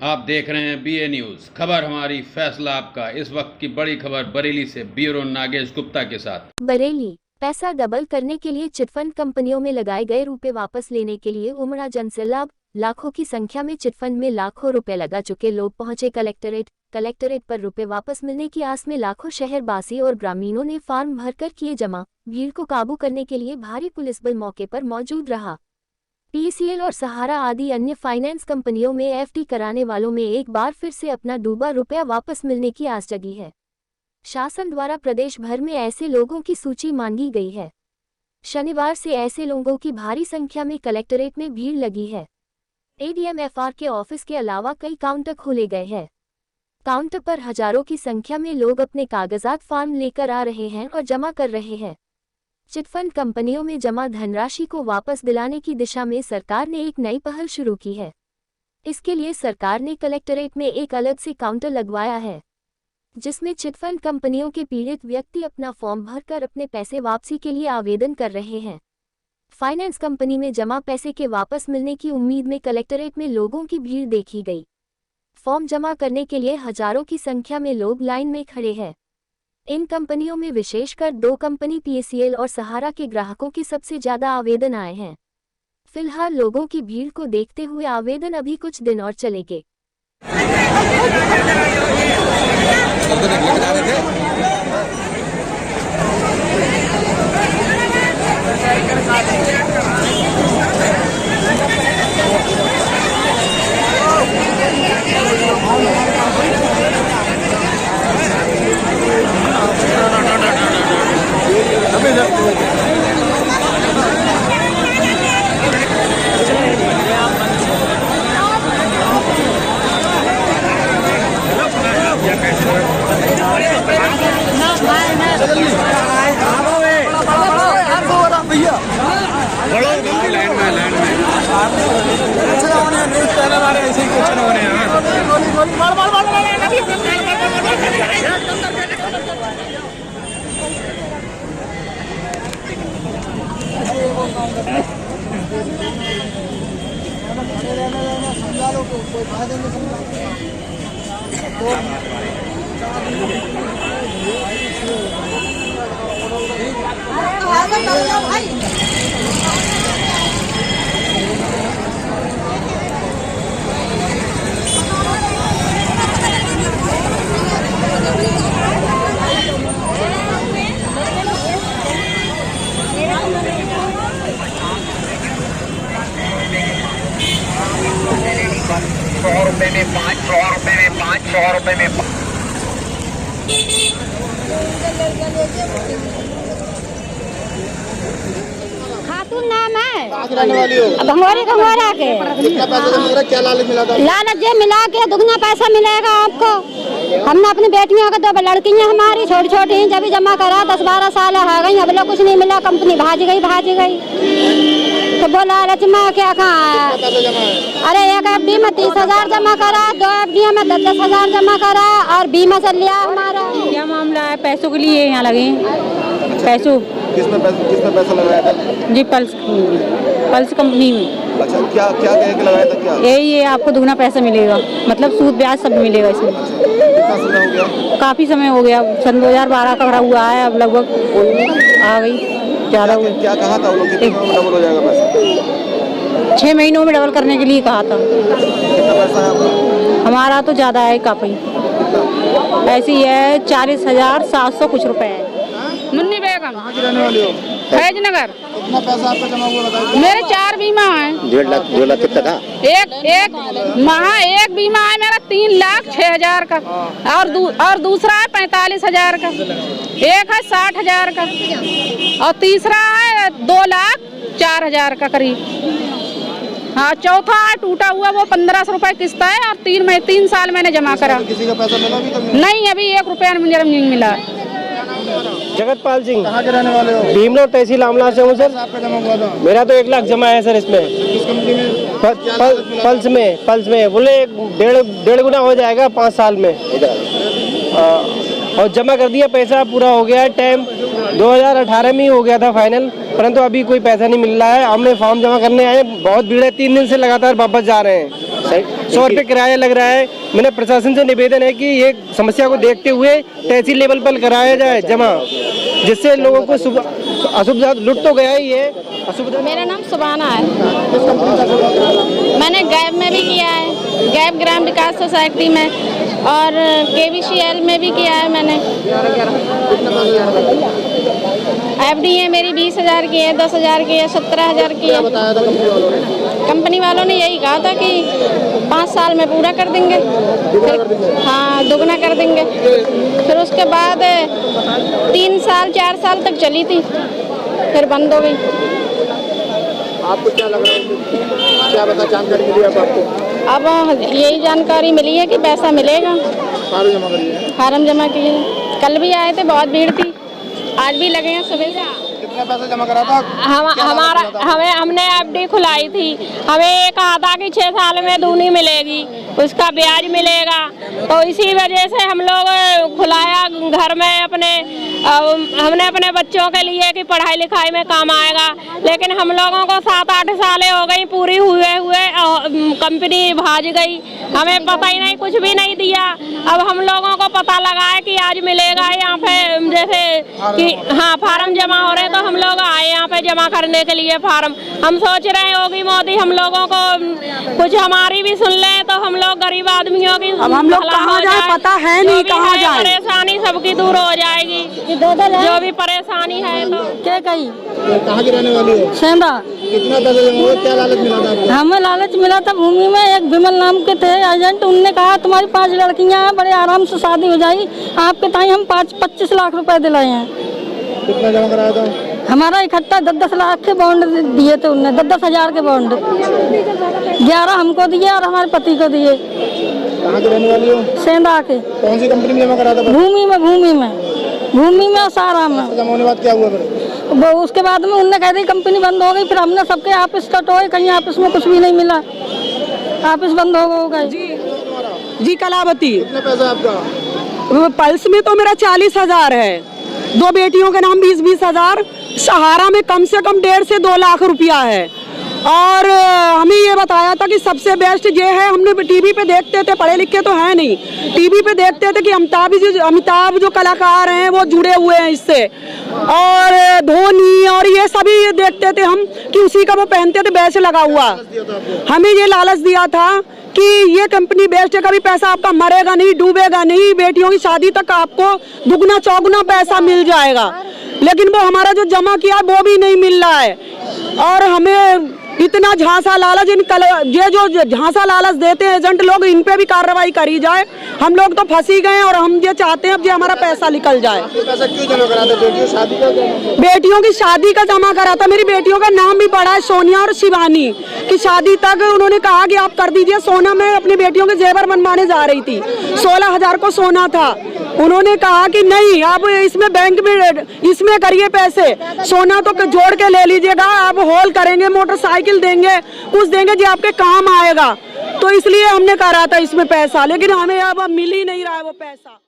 आप देख रहे हैं BA न्यूज, खबर हमारी फैसला आपका। इस वक्त की बड़ी खबर बरेली से ब्यूरो नागेश गुप्ता के साथ। बरेली पैसा डबल करने के लिए चिटफंड कंपनियों में लगाए गए रुपए वापस लेने के लिए उमड़ा जनसैलाब। लाखों की संख्या में चिटफंड में लाखों रुपए लगा चुके लोग पहुंचे कलेक्टरेट पर रुपए वापस मिलने की आस में लाखों शहरवासी और ग्रामीणों ने फार्म भरकर किए जमा। भीड़ को काबू करने के लिए भारी पुलिस बल मौके पर मौजूद रहा। PCL और सहारा आदि अन्य फाइनेंस कंपनियों में FD कराने वालों में एक बार फिर से अपना डूबा रुपया वापस मिलने की आस जगी है। शासन द्वारा प्रदेश भर में ऐसे लोगों की सूची मांगी गई है। शनिवार से ऐसे लोगों की भारी संख्या में कलेक्टरेट में भीड़ लगी है। ADM FR के ऑफिस के अलावा कई काउंटर खोले गए हैं। काउंटर पर हजारों की संख्या में लोग अपने कागजात फॉर्म लेकर आ रहे हैं और जमा कर रहे हैं। चिटफंड कंपनियों में जमा धनराशि को वापस दिलाने की दिशा में सरकार ने एक नई पहल शुरू की है। इसके लिए सरकार ने कलेक्टरेट में एक अलग से काउंटर लगवाया है, जिसमें चिटफंड कंपनियों के पीड़ित व्यक्ति अपना फॉर्म भरकर अपने पैसे वापसी के लिए आवेदन कर रहे हैं। फाइनेंस कंपनी में जमा पैसे के वापस मिलने की उम्मीद में कलेक्टरेट में लोगों की भीड़ देखी गई। फॉर्म जमा करने के लिए हजारों की संख्या में लोग लाइन में खड़े हैं। इन कंपनियों में विशेषकर 2 कंपनी PCL और सहारा के ग्राहकों के सबसे ज्यादा आवेदन आए हैं। फिलहाल लोगों की भीड़ को देखते हुए आवेदन अभी कुछ दिन और चलेंगे। खातून नाम है। रहने वाली हो? भंगोरी खंगोरा के। कितना पैसा मिल रहा, क्या लालच मिला था? लालच ये मिला के दुगना पैसा मिलेगा आपको। हमने अपनी बेटियों को 2 लड़कियां हमारी छोटी छोटी हैं, जब जमा करा 10-12 साल हो गई, अब लोग कुछ नहीं मिला। कंपनी भाज गई तो वो लालच में क्या कहा है? अरे एक FD में 30,000 जमा करा, 2 FD में 10,000 जमा करा और बीमा से लिया हमारा। क्या मामला है? पैसों के लिए यहाँ लगे पैसों। किसमें पैसा लगाया था? जी पल्स कंपनी में। अच्छा, क्या कह के लगाया था? क्या यही है, आपको दुगना पैसा मिलेगा, मतलब सूद ब्याज सब मिलेगा इसमें। कितना समय हो गया? काफी समय हो गया, सन 2012 का भरा हुआ है, अब लगभग आ गई ज़्यादा। क्या कहा था उन्होंने, कितने में डबल हो जाएगा पैसा? 6 महीनों में डबल करने के लिए कहा था। कितना पैसा है आपका? हमारा तो ज़्यादा है काफी, ऐसी है 40,700 कुछ रुपए है। मुन्नी बेगम। कहाँ की रहने वाली हो? फैज नगर। कितना पैसा आपका जमा हुआ बताइए? मेरे 4 बीमा है। 1.5 लाख कितना था? एक बीमा है मेरा 3,06,000 का, और दूसरा है 45,000 का, एक है 60,000 का, और तीसरा है 2,04,000 का करीब। हाँ, चौथा है टूटा हुआ, वो 1,500 रुपए किस्त है, और 3 साल मैंने जमा करा। किसी का पैसा मिला अभी तक? नहीं, अभी 1 रुपया नहीं मिला। जगतपाल सिंह। कहाँ के रहने वाले हो? भीमलोर तहसील आमला से हूँ सर। आपका जमा हुआ था? मेरा तो 1 लाख जमा है सर इसमें। किस कंपनी में? पल्स में बोले 1.5 गुना हो जाएगा 5 साल में। और जमा कर दिया, पैसा पूरा हो गया। टाइम 2018 में ही हो गया था फाइनल, परंतु अभी कोई पैसा नहीं मिल रहा है। हमने फॉर्म जमा करने आए, बहुत भीड़ है, 3 दिन से लगातार वापस जा रहे हैं। 100 रुपये किराया लग रहा है। मैंने प्रशासन से निवेदन है कि ये समस्या को देखते हुए तहसील लेवल पर कराया जाए जमा, जिससे लोगों को असुविधा, लुट तो गया ही है, असुविधा। मेरा नाम सुबाना है। मैंने गैप में भी किया है, गैप ग्राम विकास सोसाइटी में, और KVCL में भी किया है मैंने। FD मेरी 20,000 की है, 10,000 की है, 17,000 की है। कंपनी वालों ने यही कहा था कि 5 साल में पूरा कर देंगे, फिर हाँ दुगना कर देंगे। फिर उसके बाद 3 साल 4 साल तक चली थी, फिर बंद हो गई। आपको क्या लग रहा है, क्या बता जानकारी मिली अब आपको? अब यही जानकारी मिली है कि पैसा मिलेगा। फार्म जमा करिए। फार्म जमा किए, कल भी आए थे, बहुत भीड़ थी, आज भी लगे हैं सुबह से। कितना पैसा जमा करा था? हमने FD खुलाई थी, हमें ये कहा था कि 6 साल में दूनी मिलेगी, उसका ब्याज मिलेगा, तो इसी वजह से हम लोग खुलाया घर में अपने। हमने अपने बच्चों के लिए कि पढ़ाई लिखाई में काम आएगा, लेकिन हम लोगों को 7-8 सालें हो गई पूरी हुए कंपनी भाज गई, हमें पता ही नहीं, कुछ भी नहीं दिया। अब हम लोगों को पता लगा है कि आज मिलेगा यहाँ पे, जैसे कि हाँ फार्म जमा हो रहे, तो हम लोग आए यहाँ पे जमा करने के लिए फार्म। हम सोच रहे हैं योगी मोदी हम लोगों को कुछ हमारी भी सुन ले, तो हम लोग गरीब आदमियों की अब हम लोग कहाँ जाए पता है नहीं, कहाँ जाए। परेशानी सबकी दूर हो जाएगी, जो भी परेशानी है। तो क्या कही? कहाँ की रहने वाली हो? सेंधा। कितना पैसा जमा हुआ, क्या लालच मिला था आपको? हमें लालच मिला था, भूमि में एक विमल नाम के थे एजेंट, उनने कहा तुम्हारी 5 लड़कियां हैं, बड़े आराम से शादी हो जाएगी, आपके ताई हम 25 लाख रुपए दिलाए हैं। कितना जमा कराया था? हमारा इकट्ठा 10-10 लाख के बॉन्ड दिए थे उनने, 10-10 हजार के बॉन्ड, 11 हमको दिए और हमारे पति को दिए। कहाँ की रहने वाली हो? सेंधा के। कौन सी कंपनी में जमा करा था? भूमि में और सारा में। जमा होने बाद क्या हुआ फिर? वो उसके बाद में उनने कह दी कंपनी बंद हो गई, फिर हमने सबके ऑफिस कटोए, कहीं ऑफिस में कुछ भी नहीं मिला, ऑफिस बंद हो गए। जी कलावती। कितना पैसा आपका? पल्स में तो मेरा 40,000 है, 2 बेटियों के नाम 20-20 हजार, सहारा में कम से कम 1.5 से 2 लाख रुपया है। और हमें ये बताया था कि सबसे बेस्ट ये है, हमने टीवी पे देखते थे, पढ़े लिखे तो है नहीं, टीवी पे देखते थे कि अमिताभ जो कलाकार हैं वो जुड़े हुए हैं इससे, और धोनी और ये सभी देखते थे हम कि उसी का वो पहनते थे बैच लगा हुआ। हमें ये लालच दिया था कि ये कंपनी बेस्ट है, कभी पैसा आपका मरेगा नहीं, डूबेगा नहीं, बेटियों की शादी तक आपको दुगना चौगुना पैसा मिल जाएगा, लेकिन वो हमारा जो जमा किया वो भी नहीं मिल रहा है। और हमें इतना झांसा लालच, ये जो झांसा लालच देते हैं एजेंट लोग, इन पे भी कार्रवाई करी जाए। हम लोग तो फंसी गए और हम ये चाहते हैं अब ये हमारा पैसा निकल जाए। पैसा क्यों जमा करा था? बेटियों की शादी का जमा करा था, मेरी बेटियों का नाम भी पड़ा है सोनिया और शिवानी की शादी तक उन्होंने कहा कि आप कर दीजिए। सोना में अपनी बेटियों के जेवर बनवाने जा रही थी, 16,000 को सोना था, उन्होंने कहा कि नहीं आप इसमें बैंक में इसमें करिए पैसे, सोना तो जोड़ के ले लीजिएगा, आप होल करेंगे, मोटरसाइकिल देंगे, कुछ देंगे जो आपके काम आएगा। तो इसलिए हमने करा था इसमें पैसा, लेकिन हमें अब मिल ही नहीं रहा है वो पैसा।